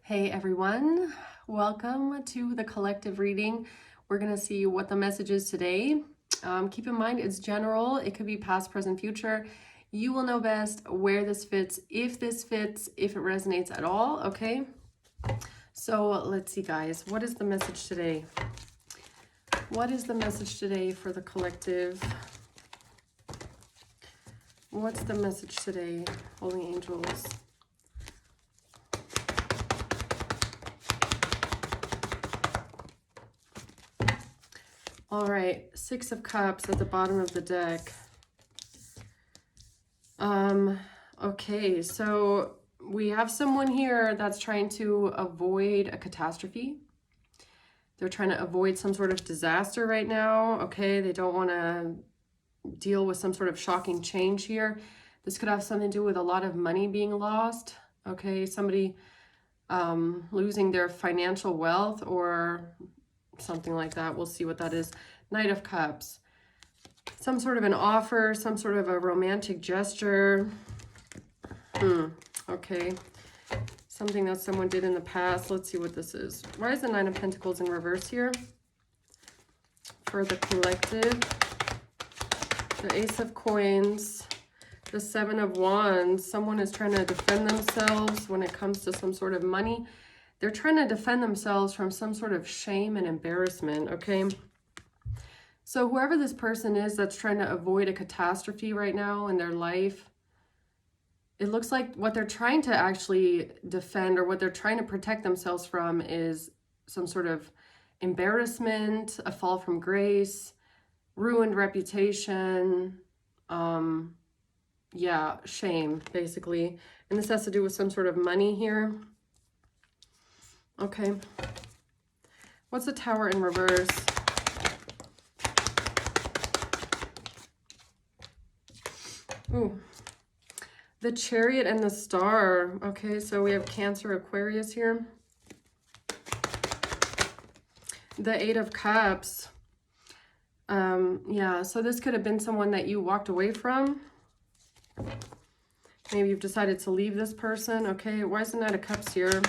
Hey everyone, welcome to the collective reading. We're going to see what the message is today. Keep in mind it's general, it could be past, present, future. You will know best where this fits, if it resonates at all, okay? So let's see guys, what is the message today? What is the message today for the collective? What's the message today, Holy Angels? All right, Six of Cups at the bottom of the deck. Okay, so we have someone here that's trying to avoid a catastrophe. They're trying to avoid some sort of disaster right now, okay? They don't want to deal with some sort of shocking change here. This could have something to do with a lot of money being lost, okay? Somebody losing their financial wealth or something like that. We'll see what that is. Knight of Cups. Some sort of an offer, some sort of a romantic gesture. Okay. Something that someone did in the past. Let's see what this is. Why is the Nine of Pentacles in reverse here? For the collective. The Ace of Coins. The Seven of Wands. Someone is trying to defend themselves when it comes to some sort of money. They're trying to defend themselves from some sort of shame and embarrassment, okay? So whoever this person is that's trying to avoid a catastrophe right now in their life, it looks like what they're trying to actually defend or what they're trying to protect themselves from is some sort of embarrassment, a fall from grace, ruined reputation, yeah, shame, basically. And this has to do with some sort of money here. Okay. What's the Tower in reverse? Ooh. The Chariot and the Star. Okay, so we have Cancer, Aquarius here. The Eight of Cups. Yeah, so this could have been someone that you walked away from. Maybe you've decided to leave this person. Okay, why is the Knight of Cups here?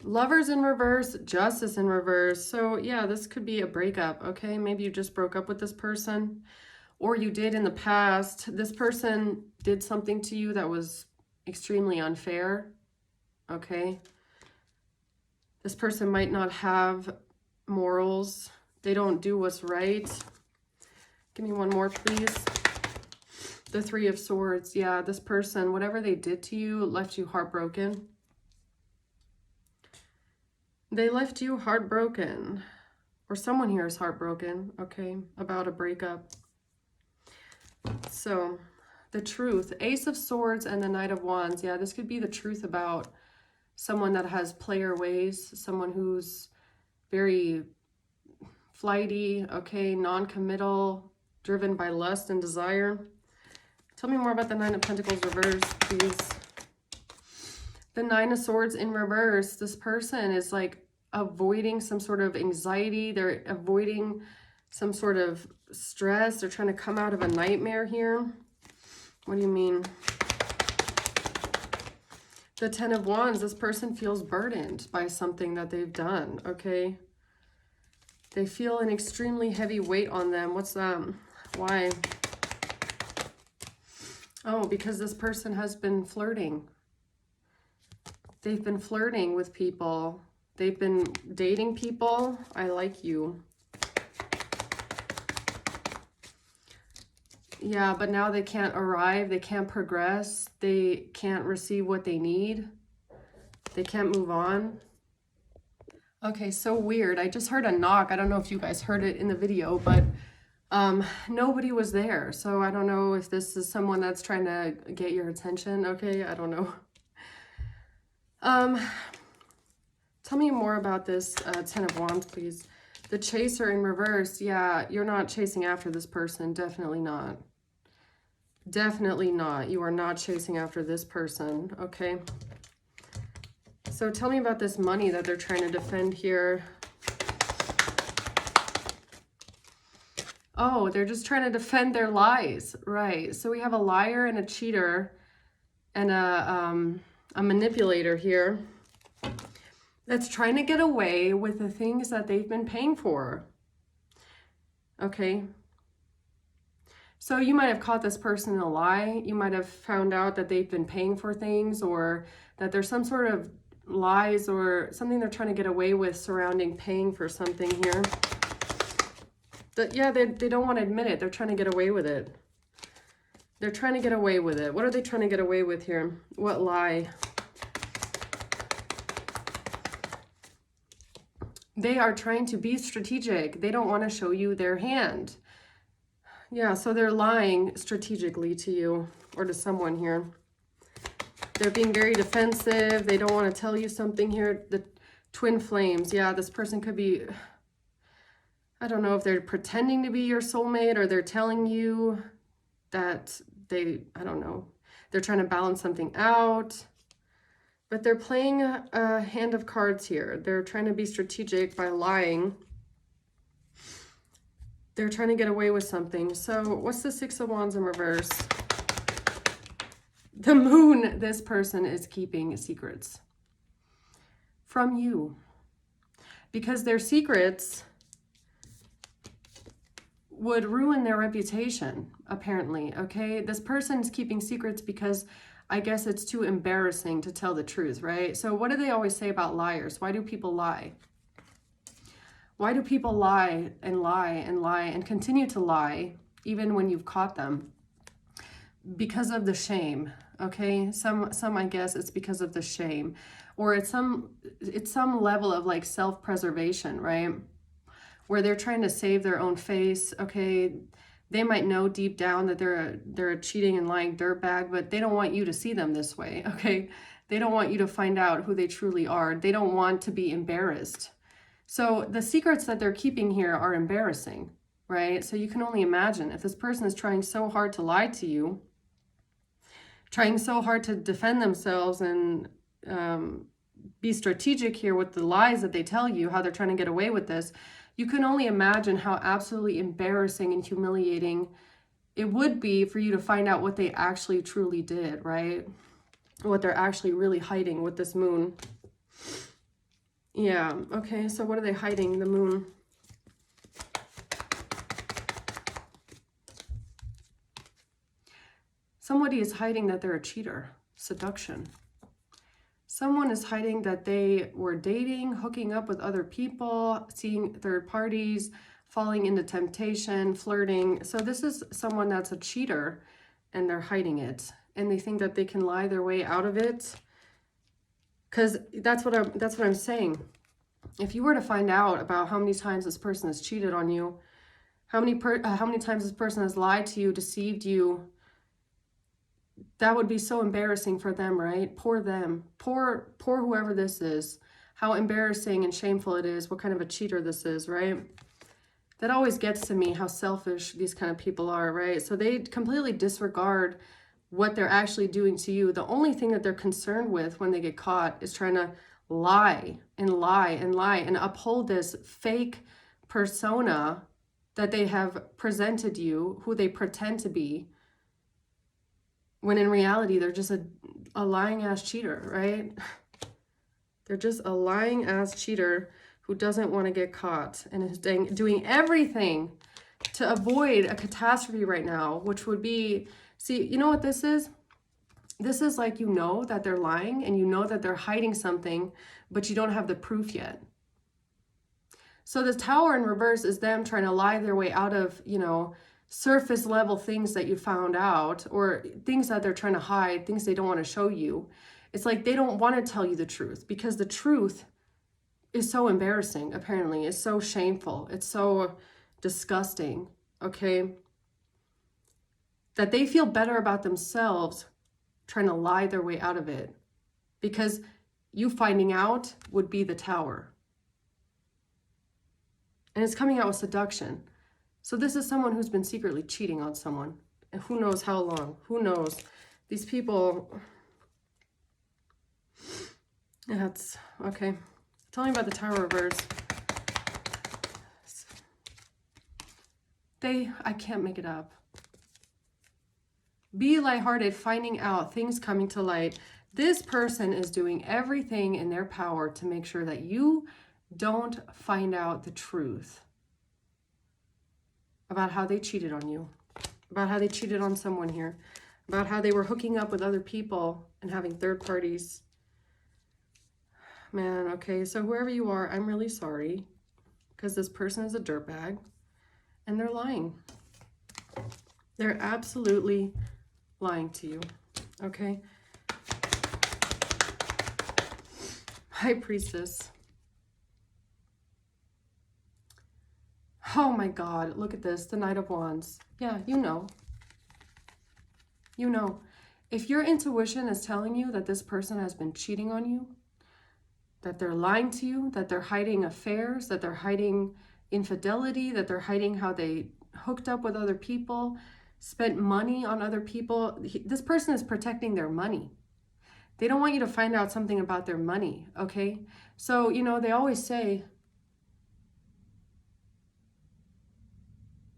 Lovers in reverse, Justice in reverse. So yeah, this could be a breakup, okay? Maybe you just broke up with this person, or you did in the past. This person did something to you that was extremely unfair, okay? This person might not have morals. They don't do what's right. Give me one more, please. The Three of Swords. Yeah, this person, whatever they did to you, left you heartbroken. They left you heartbroken, or someone here is heartbroken, okay, about a breakup. So, the truth, Ace of Swords and the Knight of Wands. Yeah, this could be the truth about someone that has player ways, someone who's very flighty, okay, non-committal, driven by lust and desire. Tell me more about the Nine of Pentacles reverse, please. The Nine of Swords in reverse, this person is like avoiding some sort of anxiety. They're avoiding some sort of stress. They're trying to come out of a nightmare here. What do you mean? The Ten of Wands, this person feels burdened by something that they've done, okay? They feel an extremely heavy weight on them. What's that? Why? Oh, because this person has been flirting. They've been flirting with people. They've been dating people. I like you. Yeah, but now they can't arrive. They can't progress. They can't receive what they need. They can't move on. Okay, so weird. I just heard a knock. I don't know if you guys heard it in the video, but nobody was there. So I don't know if this is someone that's trying to get your attention. Okay, I don't know. Tell me more about this Ten of Wands, please. The Chaser in reverse. Yeah, you're not chasing after this person. Definitely not. Definitely not. You are not chasing after this person, okay? So tell me about this money that they're trying to defend here. Oh, they're just trying to defend their lies. Right. So we have a liar and a cheater. and a manipulator here that's trying to get away with the things that they've been paying for. Okay. So you might have caught this person in a lie. You might have found out that they've been paying for things, or that there's some sort of lies or something they're trying to get away with surrounding paying for something here. That, yeah, they don't want to admit it. They're trying to get away with it. They're trying to get away with it. What are they trying to get away with here? What lie? They are trying to be strategic. They don't want to show you their hand. Yeah, so they're lying strategically to you or to someone here. They're being very defensive. They don't want to tell you something here. The twin flames. Yeah, this person could be, I don't know if they're pretending to be your soulmate, or they're telling you that I don't know. They're trying to balance something out. But they're playing a hand of cards here. They're trying to be strategic by lying. They're trying to get away with something. So what's the Six of Wands in reverse? The Moon, this person is keeping secrets from you. Because their secrets would ruin their reputation, apparently, okay? This person's keeping secrets because I guess it's too embarrassing to tell the truth, right? So what do they always say about liars? Why do people lie? Why do people lie and lie and lie and continue to lie even when you've caught them? Because of the shame, okay? Some I guess it's because of the shame, or it's some level of like self-preservation, right? Where they're trying to save their own face, okay? They might know deep down that they're a cheating and lying dirtbag, but they don't want you to see them this way, okay? They don't want you to find out who they truly are. They don't want to be embarrassed. So the secrets that they're keeping here are embarrassing, right? So you can only imagine if this person is trying so hard to lie to you, trying so hard to defend themselves and be strategic here with the lies that they tell you, how they're trying to get away with this. You can only imagine how absolutely embarrassing and humiliating it would be for you to find out what they actually truly did, right? What they're actually really hiding with this Moon. Yeah, okay, so what are they hiding, the Moon? Somebody is hiding that they're a cheater, seduction. Someone is hiding that they were dating, hooking up with other people, seeing third parties, falling into temptation, flirting. So this is someone that's a cheater and they're hiding it. And they think that they can lie their way out of it. Because that's what I'm saying. If you were to find out about how many times this person has cheated on you, how many times this person has lied to you, deceived you, that would be so embarrassing for them, right? Poor them. Poor whoever this is. How embarrassing and shameful it is. What kind of a cheater this is, right? That always gets to me, how selfish these kind of people are, right? So they completely disregard what they're actually doing to you. The only thing that they're concerned with when they get caught is trying to lie and lie and lie and uphold this fake persona that they have presented you, who they pretend to be, when in reality, they're just a lying ass cheater, right? They're just a lying ass cheater who doesn't want to get caught and is doing everything to avoid a catastrophe right now, which would be, see, you know what this is? This is like, you know that they're lying and you know that they're hiding something, but you don't have the proof yet. So the Tower in reverse is them trying to lie their way out of, you know, surface level things that you found out, or things that they're trying to hide, things they don't want to show you. It's like they don't want to tell you the truth because the truth is so embarrassing, apparently. It's so shameful. It's so disgusting, okay? That they feel better about themselves trying to lie their way out of it, because you finding out would be the Tower. And it's coming out with seduction. So this is someone who's been secretly cheating on someone. And who knows how long? Who knows? These people... That's... Okay. Tell me about the Tower reverse. I can't make it up. Be lighthearted, finding out, things coming to light. This person is doing everything in their power to make sure that you don't find out the truth about how they cheated on you, about how they cheated on someone here, about how they were hooking up with other people and having third parties. Man, okay, so whoever you are, I'm really sorry, because this person is a dirtbag and they're lying. They're absolutely lying to you, okay? High Priestess. Oh my God, look at this, the Knight of Wands. Yeah, you know. You know. If your intuition is telling you that this person has been cheating on you, that they're lying to you, that they're hiding affairs, that they're hiding infidelity, that they're hiding how they hooked up with other people, spent money on other people, this person is protecting their money. They don't want you to find out something about their money, okay? So, you know, they always say,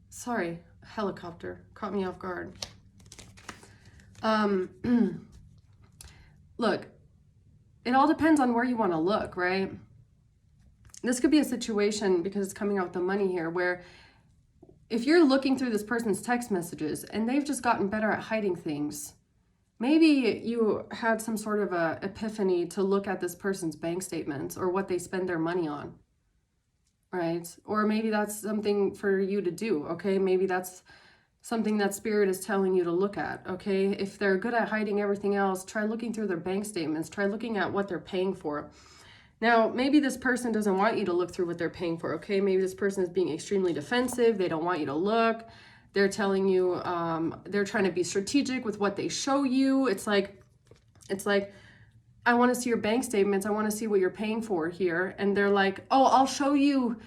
sorry, helicopter, caught me off guard. Look, it all depends on where you want to look, right? This could be a situation, because it's coming out with the money here, where if you're looking through this person's text messages and they've just gotten better at hiding things, maybe you had some sort of a epiphany to look at this person's bank statements or what they spend their money on, right? Or maybe that's something for you to do, okay? Maybe that's something that Spirit is telling you to look at, okay? If they're good at hiding everything else, try looking through their bank statements, try looking at what they're paying for. Now, maybe this person doesn't want you to look through what they're paying for, okay? Maybe this person is being extremely defensive. They don't want you to look. They're telling you, they're trying to be strategic with what they show you. It's like, I want to see your bank statements. I want to see what you're paying for here. And they're like, oh, I'll show you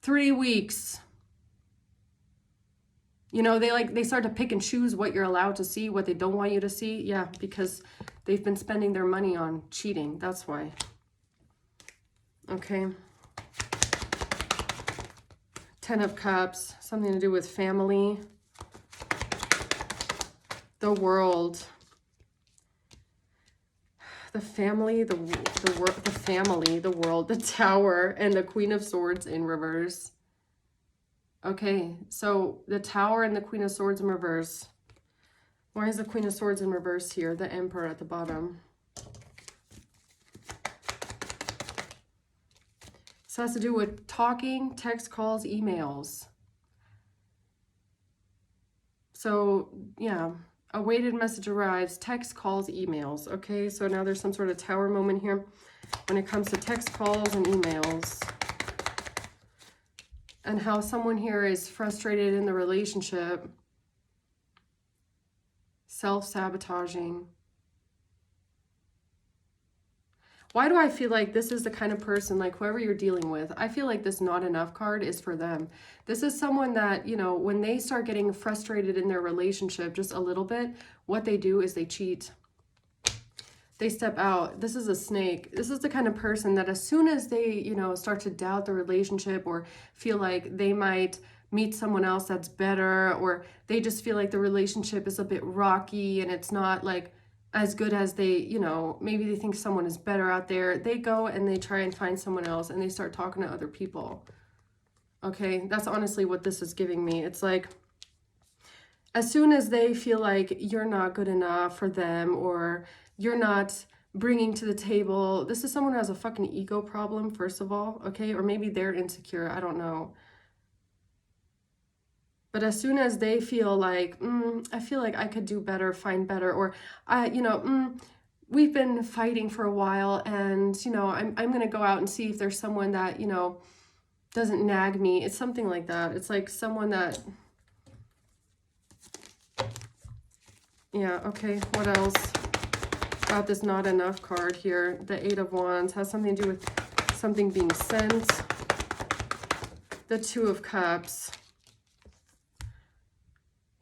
3 weeks. You know, they start to pick and choose what you're allowed to see, what they don't want you to see. Yeah, because they've been spending their money on cheating. That's why. Okay. 10 of Cups, something to do with family. The World. The family, the family, the World, the Tower, and the Queen of Swords in reverse. Okay, so the Tower and the Queen of Swords in reverse. Why is the Queen of Swords in reverse here? The Emperor at the bottom. So it has to do with talking, text, calls, emails. So, yeah, a weighted message arrives, text, calls, emails. Okay, so now there's some sort of Tower moment here when it comes to text, calls, and emails. And how someone here is frustrated in the relationship, self-sabotaging. Why do I feel like this is the kind of person, like whoever you're dealing with, I feel like this not enough card is for them. This is someone that, you know, when they start getting frustrated in their relationship just a little bit, what they do is they cheat. They step out. This is a snake. This is the kind of person that as soon as they, you know, start to doubt the relationship or feel like they might meet someone else that's better, or they just feel like the relationship is a bit rocky and it's not like as good as they, you know, maybe they think someone is better out there. They go and they try and find someone else and they start talking to other people. Okay, that's honestly what this is giving me. It's like, as soon as they feel like you're not good enough for them or you're not bringing to the table, this is someone who has a fucking ego problem, first of all, okay? Or maybe they're insecure, I don't know. But as soon as they feel like, I feel like I could do better, find better, or we've been fighting for a while and, you know, I'm going to go out and see if there's someone that, you know, doesn't nag me. It's something like that. It's like someone that, yeah, okay, what else? Got this not enough card here. The 8 of Wands has something to do with something being sent. The 2 of Cups.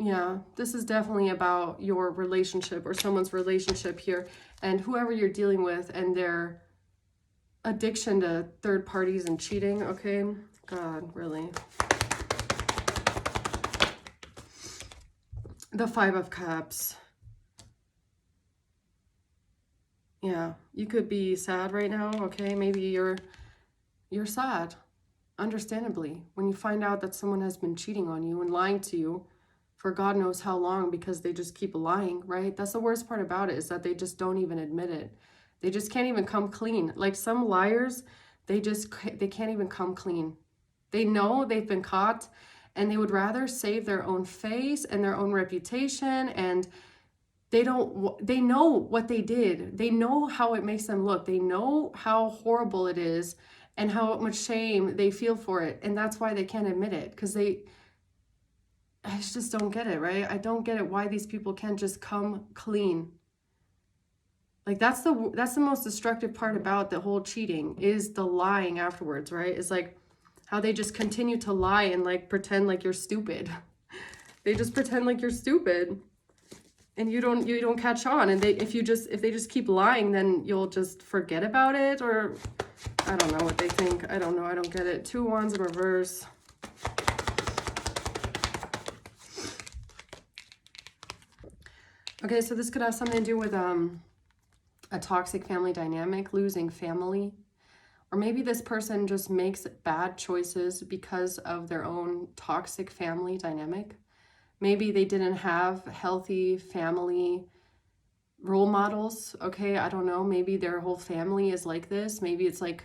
Yeah, this is definitely about your relationship or someone's relationship here, and whoever you're dealing with and their addiction to third parties and cheating, okay? God, really. The Five of Cups. Yeah, you could be sad right now, okay? Maybe you're sad, understandably, when you find out that someone has been cheating on you and lying to you for God knows how long, because they just keep lying, right? That's the worst part about it, is that they just don't even admit it. They just can't even come clean. Like some liars, they can't even come clean. They know they've been caught, and they would rather save their own face and their own reputation, and they know what they did. They know how it makes them look. They know how horrible it is and how much shame they feel for it. And that's why they can't admit it, because I just don't get it, right? I don't get it why these people can't just come clean. Like that's the most destructive part about the whole cheating, is the lying afterwards, right? It's like how they just continue to lie and like pretend like you're stupid. They just pretend like you're stupid. And you don't catch on, and if they just keep lying, then you'll just forget about it, or I don't know what they think. I don't know. I don't get it. Two Wands in reverse. Okay, so this could have something to do with a toxic family dynamic, losing family, or maybe this person just makes bad choices because of their own toxic family dynamic. Maybe they didn't have healthy family role models, okay? I don't know. Maybe their whole family is like this. Maybe it's like,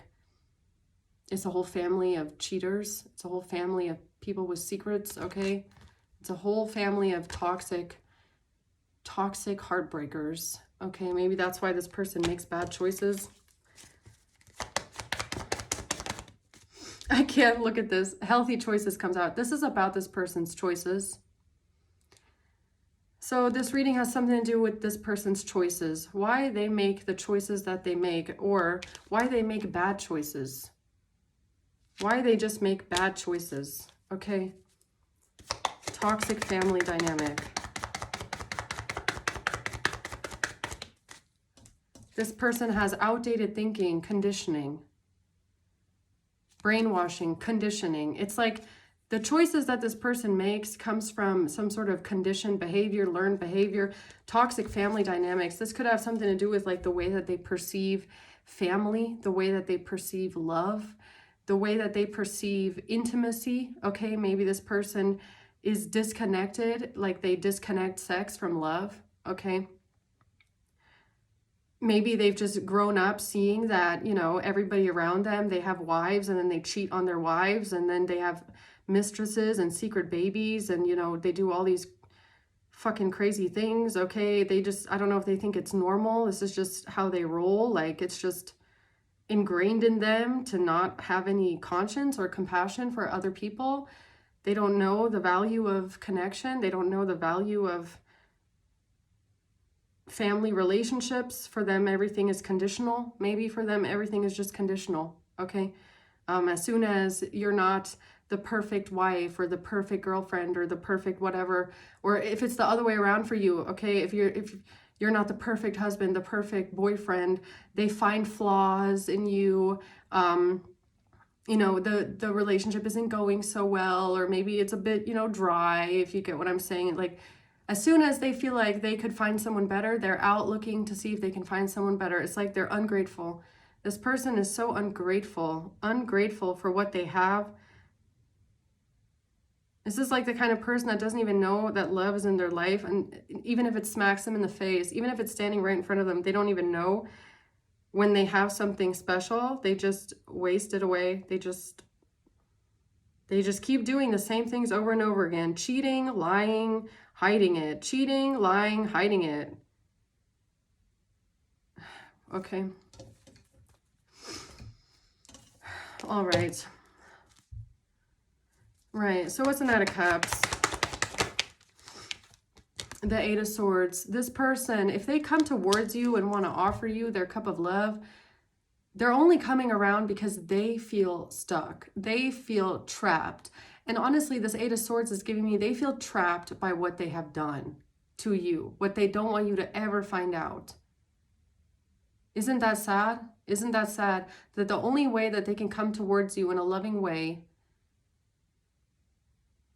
it's a whole family of cheaters. It's a whole family of people with secrets, okay? It's a whole family of toxic heartbreakers, okay? Maybe that's why this person makes bad choices. I can't look at this. Healthy choices comes out. This is about this person's choices. So this reading has something to do with this person's choices, why they make the choices that they make, or why they make bad choices, why they just make bad choices, okay? Toxic family dynamic. This person has outdated thinking, conditioning, brainwashing, conditioning. It's like the choices that this person makes comes from some sort of conditioned behavior, learned behavior, toxic family dynamics. This could have something to do with like the way that they perceive family, the way that they perceive love, the way that they perceive intimacy. Okay, maybe this person is disconnected, like they disconnect sex from love. Okay. Maybe they've just grown up seeing that, you know, everybody around them, they have wives, and then they cheat on their wives, and then they have mistresses and secret babies, and, you know, they do all these fucking crazy things, okay? They just, I don't know if they think it's normal. This is just how they roll. Like, it's just ingrained in them to not have any conscience or compassion for other people. They don't know the value of connection. They don't know the value of family relationships. For them, everything is conditional. Maybe for them, everything is just conditional, okay? As soon as you're not the perfect wife or the perfect girlfriend or the perfect whatever, or if it's the other way around for you, okay, if you're not the perfect husband, the perfect boyfriend, they find flaws in you. You know, the relationship isn't going so well, or maybe it's a bit, you know, dry, if you get what I'm saying. Like, as soon as they feel like they could find someone better, they're out looking to see if they can find someone better. It's like they're ungrateful. This person is so ungrateful for what they have. This is like the kind of person that doesn't even know that love is in their life. And even if it smacks them in the face, even if it's standing right in front of them, they don't even know when they have something special. They just waste it away. They just keep doing the same things over and over again. Cheating, lying, hiding it. Cheating, lying, hiding it. Okay. All right. Right. So what's the Knight of Cups? The Eight of Swords. This person, if they come towards you and want to offer you their cup of love, they're only coming around because they feel stuck. They feel trapped. And honestly, this Eight of Swords is giving me, they feel trapped by what they have done to you, what they don't want you to ever find out. Isn't that sad? Isn't that sad that the only way that they can come towards you in a loving way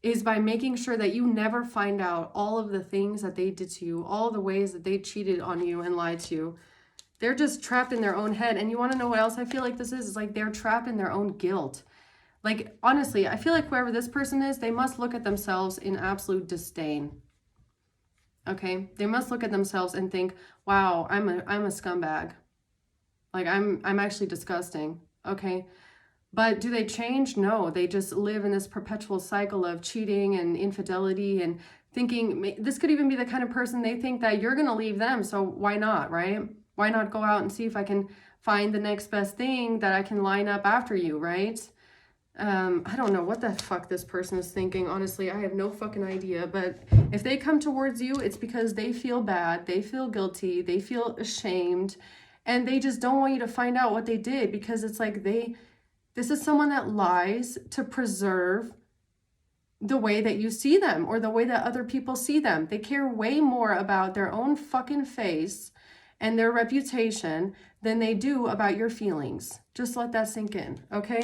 is by making sure that you never find out all of the things that they did to you, all the ways that they cheated on you and lied to you. They're just trapped in their own head. And you want to know what else I feel like this is? It's like they're trapped in their own guilt. Like, honestly, I feel like whoever this person is, they must look at themselves in absolute disdain. Okay? They must look at themselves and think, wow, I'm a scumbag. Like, I'm actually disgusting. Okay? But do they change? No, they just live in this perpetual cycle of cheating and infidelity and thinking, this could even be the kind of person they think that you're going to leave them. So why not, right? Why not go out and see if I can find the next best thing that I can line up after you, right? I don't know what the fuck this person is thinking. Honestly, I have no fucking idea. But if they come towards you, it's because they feel bad. They feel guilty. They feel ashamed. And they just don't want you to find out what they did, because it's like this is someone that lies to preserve the way that you see them or the way that other people see them. They care way more about their own fucking face and their reputation than they do about your feelings. Just let that sink in, okay?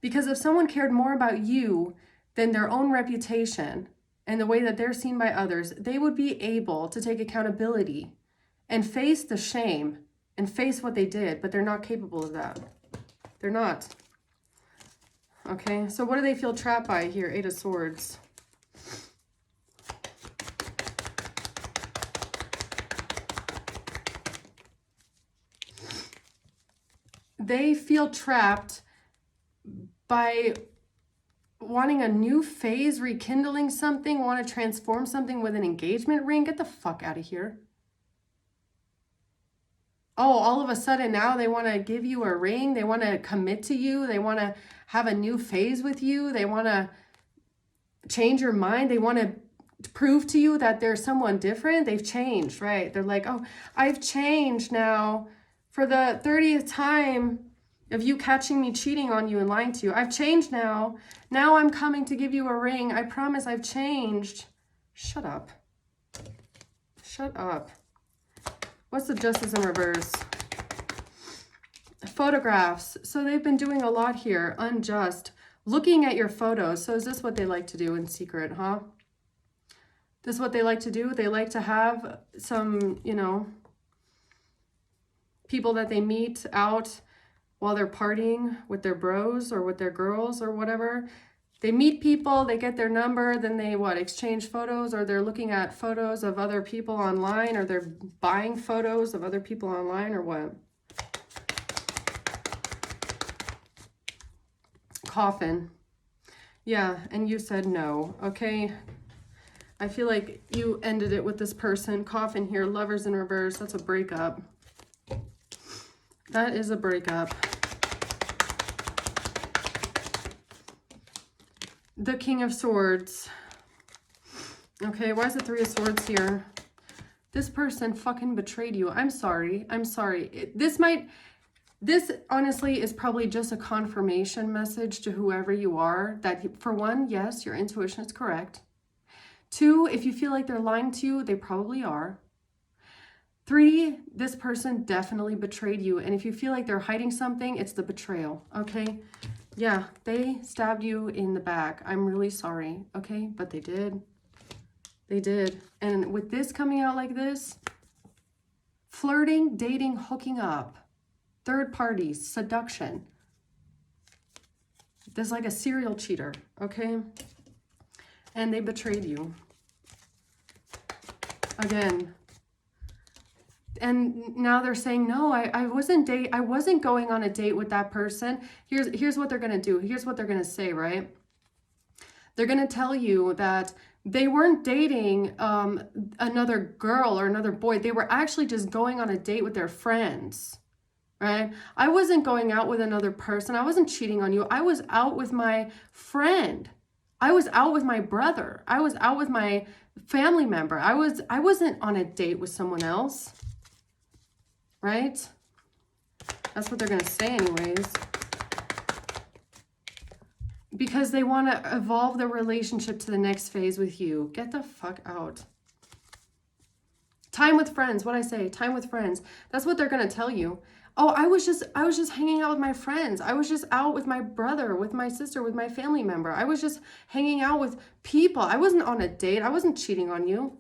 Because if someone cared more about you than their own reputation and the way that they're seen by others, they would be able to take accountability and face the shame and face what they did, but they're not capable of that. They're not. Okay, so what do they feel trapped by here? Eight of Swords. They feel trapped by wanting a new phase, rekindling something, want to transform something with an engagement ring. Get the fuck out of here. Oh, all of a sudden now they want to give you a ring. They want to commit to you. They want to have a new phase with you. They want to change your mind. They want to prove to you that there's someone different. They've changed, right? They're like, oh, I've changed now. For the 30th time of you catching me cheating on you and lying to you, I've changed now. Now I'm coming to give you a ring. I promise I've changed. Shut up. Shut up. What's the Justice in reverse? Photographs. So they've been doing a lot here. Unjust. Looking at your photos. So is this what they like to do in secret, huh? This is what they like to do? They like to have some, you know, people that they meet out while they're partying with their bros or with their girls or whatever. They meet people, they get their number, then they exchange photos, or they're looking at photos of other people online, or they're buying photos of other people online, or what? Coffin. Yeah, and you said no, okay? I feel like you ended it with this person. Coffin here, Lovers in reverse. That's a breakup. That is a breakup. The King of Swords. Okay, why is the Three of Swords here? This person fucking betrayed you. I'm sorry. I'm sorry. This honestly is probably just a confirmation message to whoever you are that, for one, yes, your intuition is correct. Two, if you feel like they're lying to you, they probably are. Three, this person definitely betrayed you. And if you feel like they're hiding something, it's the betrayal, okay? Yeah, they stabbed you in the back. I'm really sorry, okay? But they did. They did. And with this coming out like this, flirting, dating, hooking up, third parties, seduction. There's like a serial cheater, okay? And they betrayed you. Again. And now they're saying, no, I wasn't going on a date with that person. Here's what they're going to do. Here's what they're going to say, right? They're going to tell you that they weren't dating another girl or another boy. They were actually just going on a date with their friends, right? I wasn't going out with another person. I wasn't cheating on you. I was out with my friend. I was out with my brother. I was out with my family member. I wasn't on a date with someone else. Right? That's what they're going to say anyways. Because they want to evolve the relationship to the next phase with you. Get the fuck out. Time with friends. What I say, time with friends. That's what they're going to tell you. Oh, I was just hanging out with my friends. I was just out with my brother, with my sister, with my family member. I was just hanging out with people. I wasn't on a date. I wasn't cheating on you.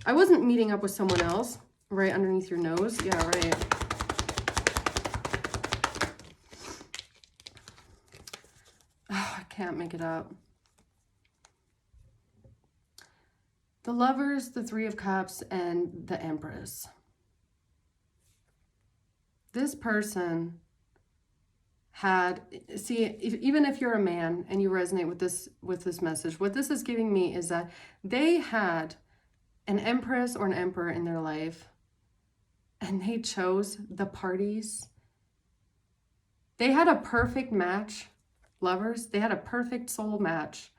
I wasn't meeting up with someone else right underneath your nose. Yeah, right. Oh, I can't make it up. The Lovers, the Three of Cups, and the Empress. This person had, see, even if you're a man and you resonate with this message, what this is giving me is that they had an empress or an emperor in their life, and they chose the parties. They had a perfect match, lovers. They had a perfect soul match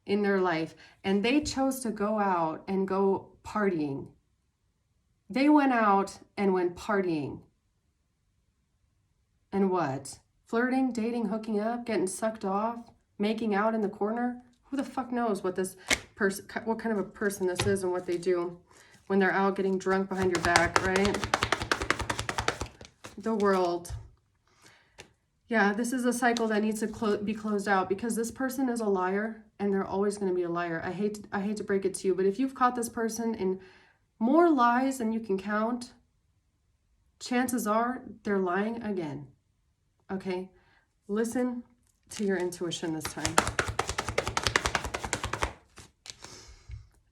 in their life, and they chose to go out and go partying. They went out and went partying. And what? Flirting, dating, hooking up, getting sucked off, making out in the corner. Who the fuck knows what this person, what kind of a person this is and what they do when they're out getting drunk behind your back, right? The World. Yeah, this is a cycle that needs to be closed out, because this person is a liar, and they're always going to be a liar. I hate to break it to you, but if you've caught this person in more lies than you can count, chances are they're lying again. Okay, listen to your intuition this time.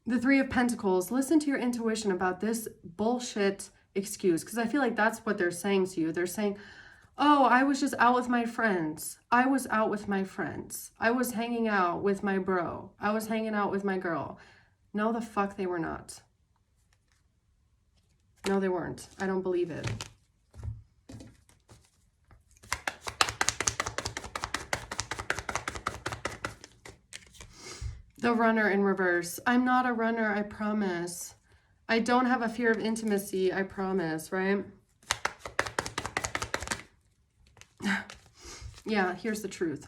The Three of Pentacles. Listen to your intuition about this bullshit excuse, because I feel like that's what they're saying to you. They're saying, oh, I was just out with my friends. I was out with my friends. I was hanging out with my bro. I was hanging out with my girl. No, the fuck they were not. No, they weren't. I don't believe it. The Runner in reverse. I'm not a runner, I promise. I don't have a fear of intimacy, I promise, right? Yeah, here's the truth.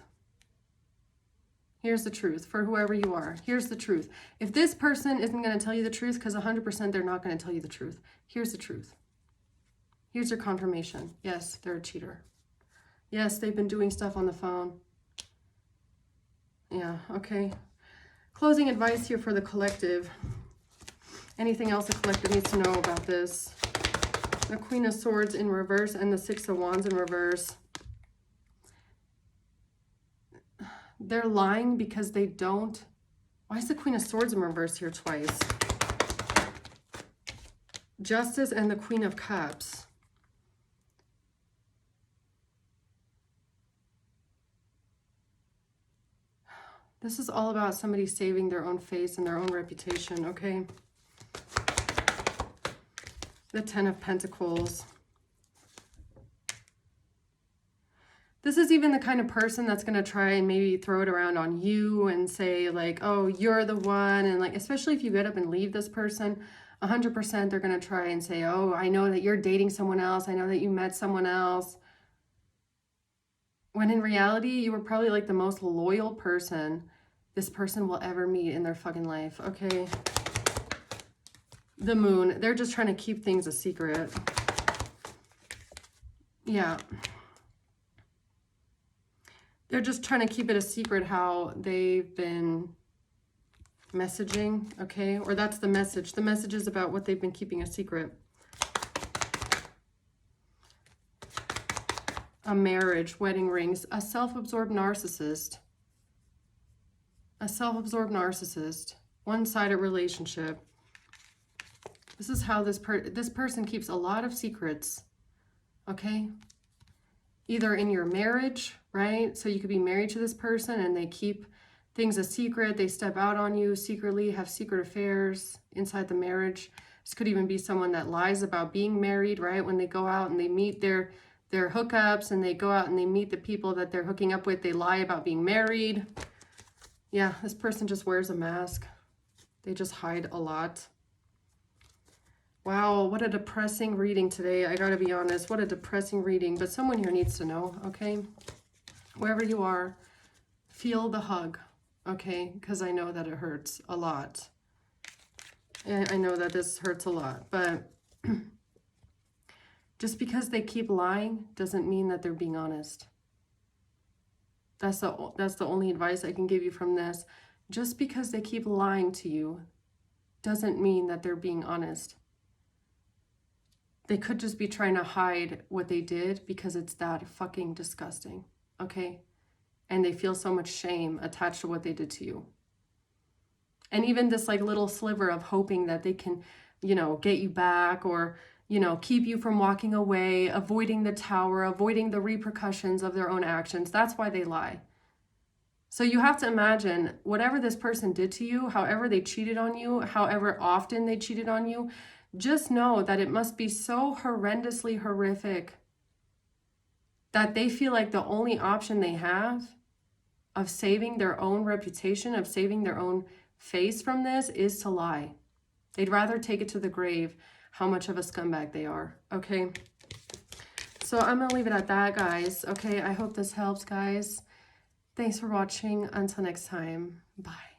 Here's the truth for whoever you are. Here's the truth. If this person isn't going to tell you the truth, because 100% they're not going to tell you the truth. Here's the truth. Here's your confirmation. Yes, they're a cheater. Yes, they've been doing stuff on the phone. Yeah, okay. Closing advice here for the collective. Anything else the collective needs to know about this? The Queen of Swords in reverse and the Six of Wands in reverse. They're lying because they don't. Why is the Queen of Swords in reverse here twice? Justice and the Queen of Cups. This is all about somebody saving their own face and their own reputation, okay? The Ten of Pentacles. This is even the kind of person that's going to try and maybe throw it around on you and say like, oh, you're the one. And like, especially if you get up and leave this person, 100% they're going to try and say, oh, I know that you're dating someone else. I know that you met someone else. When in reality, you were probably like the most loyal person this person will ever meet in their fucking life, okay? The Moon. They're just trying to keep things a secret. Yeah. They're just trying to keep it a secret how they've been messaging, okay? Or that's the message. The message is about what they've been keeping a secret. A marriage, wedding rings, a self-absorbed narcissist. A self-absorbed narcissist. One-sided relationship. This is how this person keeps a lot of secrets, okay? Either in your marriage, right? So you could be married to this person and they keep things a secret. They step out on you secretly, have secret affairs inside the marriage. This could even be someone that lies about being married, right? When they go out and they meet their hookups and they go out and they meet the people that they're hooking up with, they lie about being married. Yeah, this person just wears a mask. They just hide a lot. Wow, what a depressing reading today. I gotta be honest, what a depressing reading. But someone here needs to know, okay? Wherever you are, feel the hug, okay? Because I know that it hurts a lot. And I know that this hurts a lot, but Just because they keep lying doesn't mean that they're being honest. That's the only advice I can give you from this. Just because they keep lying to you doesn't mean that they're being honest. They could just be trying to hide what they did because it's that fucking disgusting, okay? And they feel so much shame attached to what they did to you. And even this like little sliver of hoping that they can, you know, get you back, or, you know, keep you from walking away, avoiding the tower, avoiding the repercussions of their own actions. That's why they lie. So you have to imagine whatever this person did to you, however they cheated on you, however often they cheated on you, just know that it must be so horrendously horrific that they feel like the only option they have of saving their own reputation, of saving their own face from this, is to lie. They'd rather take it to the grave how much of a scumbag they are, okay? So I'm going to leave it at that, guys, okay? I hope this helps, guys. Thanks for watching. Until next time, bye.